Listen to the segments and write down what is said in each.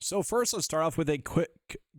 So first, let's start off with a quick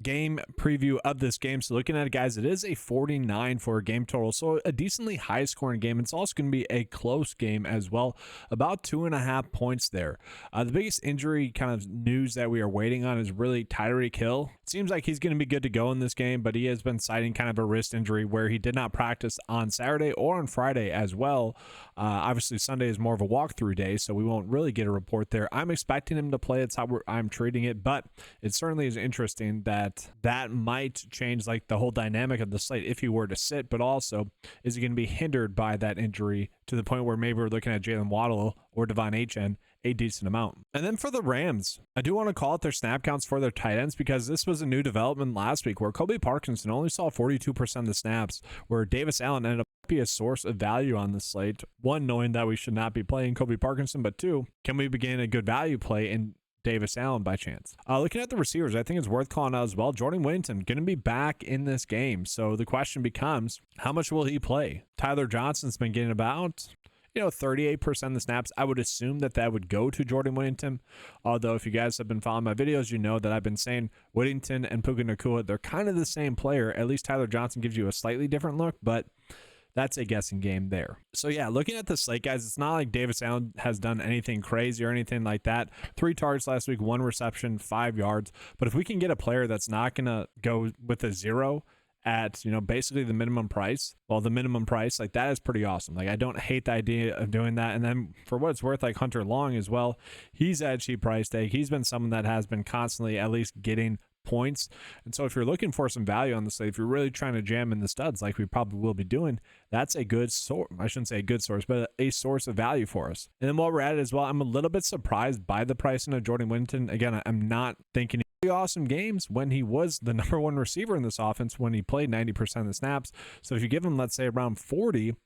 game preview of this game. So looking at it, guys, it is a 49 for a game total, so a decently high scoring game. It's also going to be a close game as well, about 2.5 points there. The biggest injury kind of news that we are waiting on is really Tyreek Hill. It seems like he's going to be good to go in this game, but he has been citing kind of a wrist injury where he did not practice on Saturday or on Friday as well. Obviously Sunday is more of a walkthrough day, so we won't really get a report there. I'm expecting him to play. It's how I'm treating it, but it certainly is interesting that might change like the whole dynamic of the slate if he were to sit, but also is he going to be hindered by that injury to the point where maybe we're looking at Jalen Waddle or DFS a decent amount. And then for the Rams, I do want to call out their snap counts for their tight ends because this was a new development last week where Colby Parkinson only saw 42% of the snaps, where Davis Allen ended up be a source of value on the slate. One, knowing that we should not be playing Colby Parkinson, but two, can we begin a good value play in Davis Allen by chance? Looking at the receivers, I think it's worth calling out as well. Jordan Whittington going to be back in this game. So the question becomes, how much will he play? Tyler Johnson's been getting about 38% of the snaps. I would assume that would go to Jordan Whittington. Although if you guys have been following my videos, you know that I've been saying Whittington and Puka Nacua, they're kind of the same player. At least Tyler Johnson gives you a slightly different look, but that's a guessing game there. So yeah, looking at the slate, guys, it's not like Davis Allen has done anything crazy or anything like that. 3 targets last week, 1 reception, 5 yards. But if we can get a player that's not going to go with a 0 at, basically the minimum price, like that is pretty awesome. Like I don't hate the idea of doing that. And then for what it's worth, like Hunter Long as well, he's at a cheap price tag. He's been someone that has been constantly at least getting points. And so if you're looking for some value on the slate, if you're really trying to jam in the studs like we probably will be doing, that's a good source. I shouldn't say a good source, but a source of value for us. And then while we're at it as well, I'm a little bit surprised by the pricing of Jordan Whittington. Again, I'm not thinking awesome games when he was the number 1 receiver in this offense when he played 90% of the snaps. So if you give him, let's say, around 40,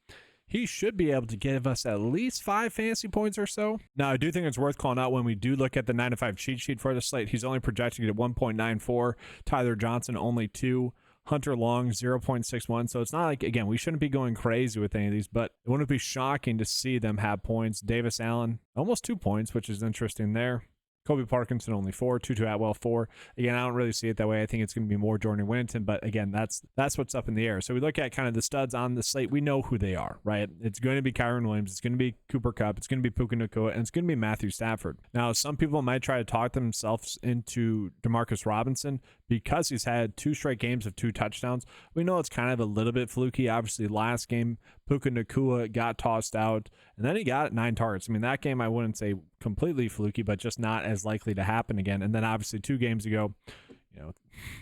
he should be able to give us at least 5 fantasy points or so. Now, I do think it's worth calling out when we do look at the 9-to-5 cheat sheet for the slate. He's only projecting at 1.94. Tyler Johnson, only 2. Hunter Long, 0.61. So it's not like, again, we shouldn't be going crazy with any of these, but it wouldn't be shocking to see them have points. Davis Allen, almost 2 points, which is interesting there. Colby Parkinson only 4, Tutu Atwell 4. Again, I don't really see it that way. I think it's going to be more Jordan Whittington, but again, that's what's up in the air. So we look at kind of the studs on the slate. We know who they are, right? It's going to be Kyren Williams, it's going to be Cooper Kupp, it's going to be Puka Nacua, and it's going to be Matthew Stafford. Now, some people might try to talk themselves into Demarcus Robinson because he's had 2 straight games of 2 touchdowns. We know it's kind of a little bit fluky. Obviously, last game, Puka Nacua got tossed out, and then he got 9 targets. I mean, that game I wouldn't say completely fluky, but just not as likely to happen again. And then obviously 2 games ago,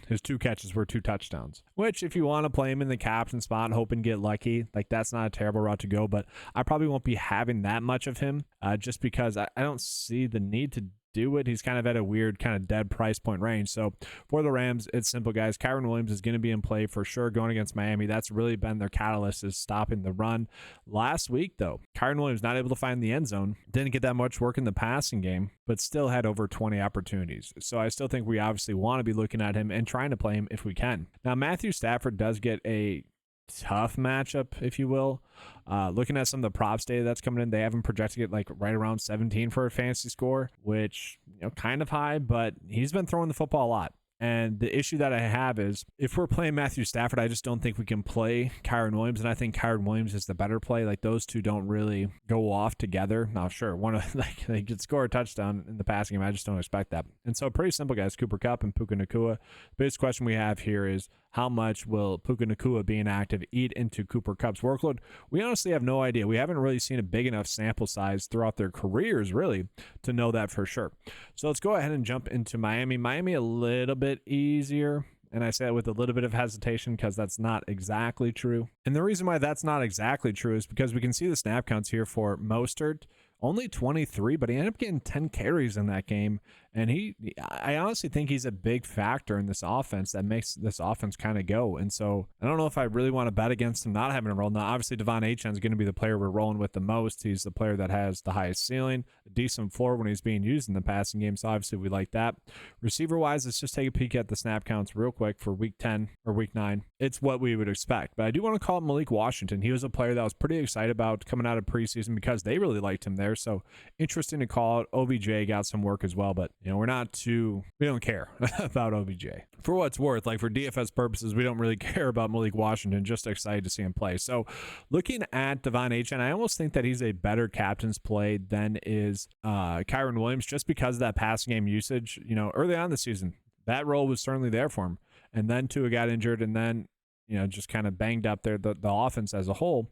his 2 catches were 2 touchdowns, which if you want to play him in the captain spot, hope and get lucky, like that's not a terrible route to go, but I probably won't be having that much of him just because I don't see the need to do it. He's kind of at a weird kind of dead price point range. So for the Rams, it's simple, guys. Kyren Williams is going to be in play for sure going against Miami. That's really been their catalyst, is stopping the run. Last week, though, Kyren Williams not able to find the end zone. Didn't get that much work in the passing game, but still had over 20 opportunities. So I still think we obviously want to be looking at him and trying to play him if we can. Now, Matthew Stafford does get a tough matchup, if you will. Looking at some of the props data that's coming in, they haven't projected it like right around 17 for a fantasy score, which kind of high, but he's been throwing the football a lot. And the issue that I have is if we're playing Matthew Stafford, I just don't think we can play Kyren Williams. And I think Kyren Williams is the better play. Like those two don't really go off together. Now, sure, one of they could score a touchdown in the passing game. I just don't expect that. And so pretty simple, guys. Cooper Kupp and Puka Nacua. The biggest question we have here is how much will Puka Nacua being active eat into Cooper Kupp's workload? We honestly have no idea. We haven't really seen a big enough sample size throughout their careers, really, to know that for sure. So let's go ahead and jump into Miami. Miami a little bit easier. And I say that with a little bit of hesitation because that's not exactly true. And the reason why that's not exactly true is because we can see the snap counts here for Mostert. Only 23, but he ended up getting 10 carries in that game. And I honestly think he's a big factor in this offense that makes this offense kind of go. And so I don't know if I really want to bet against him not having a role. Now, obviously, DFS is going to be the player we're rolling with the most. He's the player that has the highest ceiling, a decent floor when he's being used in the passing game. So obviously, we like that. Receiver-wise, let's just take a peek at the snap counts real quick for week 10 or week 9. It's what we would expect. But I do want to call it Malik Washington. He was a player that I was pretty excited about coming out of preseason because they really liked him there. So interesting to call it. OBJ got some work as well, but You know, we don't care about OBJ. For what it's worth, like for DFS purposes, we don't really care about Malik Washington, just excited to see him play. So looking at Devon Achane, I almost think that he's a better captain's play than is Kyron Williams, just because of that passing game usage. You know, early on in the season, that role was certainly there for him. And then Tua got injured, and then, you know, just kind of banged up the offense as a whole.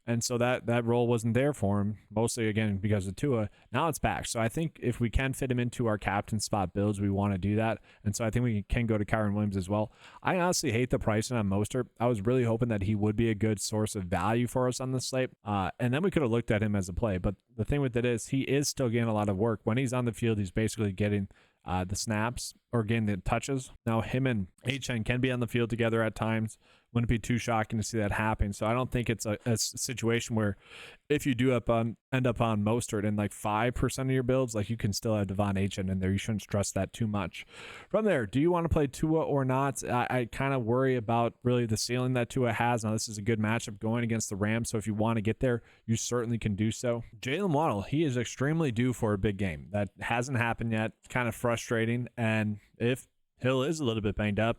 And so that role wasn't there for him, mostly, again, because of Tua. Now it's back. So I think if we can fit him into our captain spot builds, we want to do that. And so I think we can go to Kyron Williams as well. I honestly hate the pricing on Mostert. I was really hoping that he would be a good source of value for us on the slate. And then we could have looked at him as a play. But the thing with it is he is still getting a lot of work. When he's on the field, he's basically getting the snaps or getting the touches. Now him and Achane can be on the field together at times. Wouldn't be too shocking to see that happen. So I don't think it's a situation where if you do end up on Mostert in like 5% of your builds, like you can still have Devon Achane in there. You shouldn't stress that too much. From there, do you want to play Tua or not? I kind of worry about really the ceiling that Tua has. Now this is a good matchup going against the Rams, so if you want to get there, you certainly can do so. Jalen Waddle, he is extremely due for a big game. That hasn't happened yet. It's kind of frustrating, and if Hill is a little bit banged up,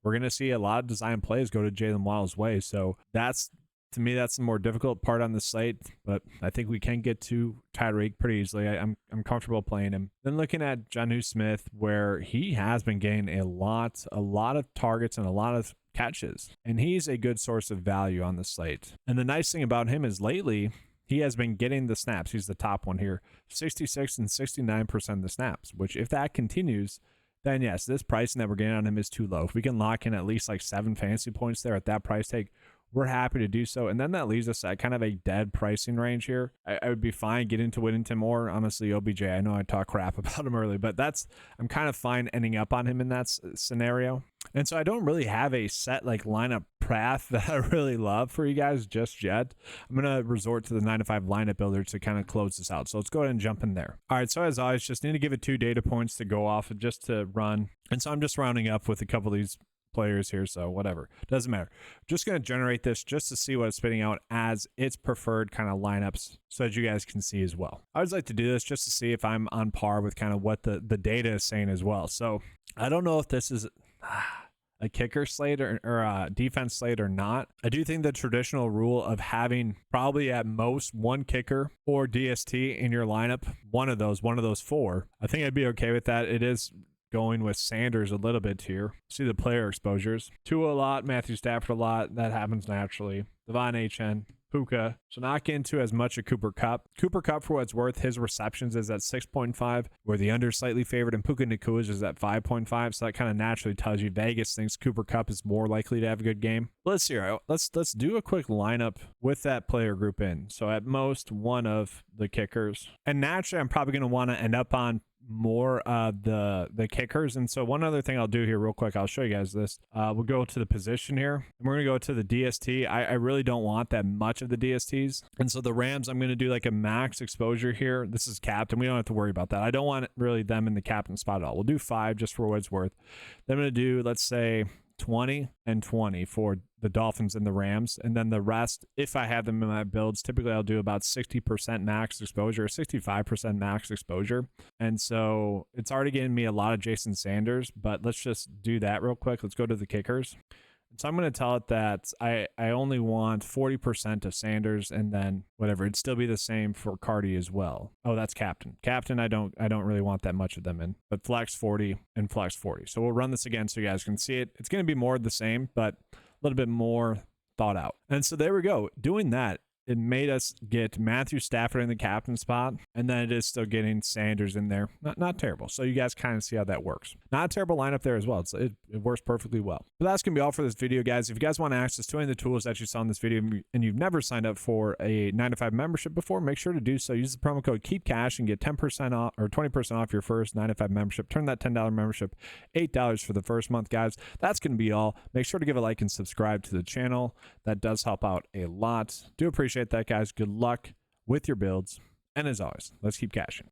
we're going to see a lot of design plays go to Jalen Waddle's way. So to me, that's the more difficult part on the slate, but I think we can get to Tyreek pretty easily. I'm comfortable playing him. Then looking at Jonnu Smith, where he has been getting a lot of targets and a lot of catches, and he's a good source of value on the slate. And the nice thing about him is lately, he has been getting the snaps. He's the top one here, 66 and 69% of the snaps, which if that continues, then yes, this pricing that we're getting on him is too low. If we can lock in at least like 7 fantasy points there at that price tag, we're happy to do so. And then that leaves us at kind of a dead pricing range here. I would be fine getting to Whittington more. Honestly, OBJ, I know I talked crap about him early, but I'm kind of fine ending up on him in that scenario. And so I don't really have a set like lineup path that I really love for you guys just yet. I'm going to resort to the 9-to-5 lineup builder to kind of close this out. So let's go ahead and jump in there. All right. So as always, just need to give it 2 data points to go off of just to run. And so I'm just rounding up with a couple of these players here, so whatever, doesn't matter. Just going to generate this just to see what it's spitting out as its preferred kind of lineups so that you guys can see as well. I always like to do this just to see if I'm on par with kind of what the data is saying as well. So I don't know if this is a kicker slate or a defense slate or not. I do think the traditional rule of having probably at most 1 kicker or DST in your lineup, one of those 4, I think I'd be okay with that. It is going with Sanders a little bit here. See the player exposures. Tua a lot, Matthew Stafford a lot. That happens naturally. Devon Achane, Puka. So not getting to as much of Cooper Kupp. Cooper Kupp, for what it's worth, his receptions is at 6.5, where the under slightly favored, and Puka Nacua is at 5.5. So that kind of naturally tells you Vegas thinks Cooper Kupp is more likely to have a good game. Let's see. Let's do a quick lineup with that player group in. So at most, one of the kickers. And naturally, I'm probably going to want to end up on more of the kickers. And so one other thing I'll do here real quick, I'll show you guys this. We'll go to the position here, and we're gonna go to the DST. I really don't want that much of the DSTs, and so the Rams, I'm gonna do like a max exposure here. This is captain. We don't have to worry about that. I don't want really them in the captain spot at all. We'll do 5 just for what it's worth. Then I'm gonna do, let's say, 20 and 20 for the Dolphins and the Rams, and then the rest, if I have them in my builds, typically I'll do about 60% max exposure, 65% max exposure. And so it's already getting me a lot of Jason Sanders, but let's just do that real quick. Let's go to the kickers. So I'm going to tell it that I only want 40% of Sanders, and then whatever, it'd still be the same for Cardi as well. Oh, that's captain. Captain, I don't really want that much of them in, but flex 40 and flex 40. So we'll run this again so you guys can see it. It's going to be more of the same, but a little bit more thought out. And so there we go. Doing that, it made us get Matthew Stafford in the captain spot, and then it is still getting Sanders in there. Not terrible. So you guys kind of see how that works. Not a terrible lineup there as well. It works perfectly well. But that's going to be all for this video, guys. If you guys want access to any of the tools that you saw in this video and you've never signed up for a 9-to-5 membership before, make sure to do so. Use the promo code KEEPCASH and get 10% off or 20% off your first 9-to-5 membership. Turn that $10 membership $8 for the first month, guys. That's going to be all. Make sure to give a like and subscribe to the channel. That does help out a lot. Do appreciate that, guys. Good luck with your builds, and as always, let's keep cashing.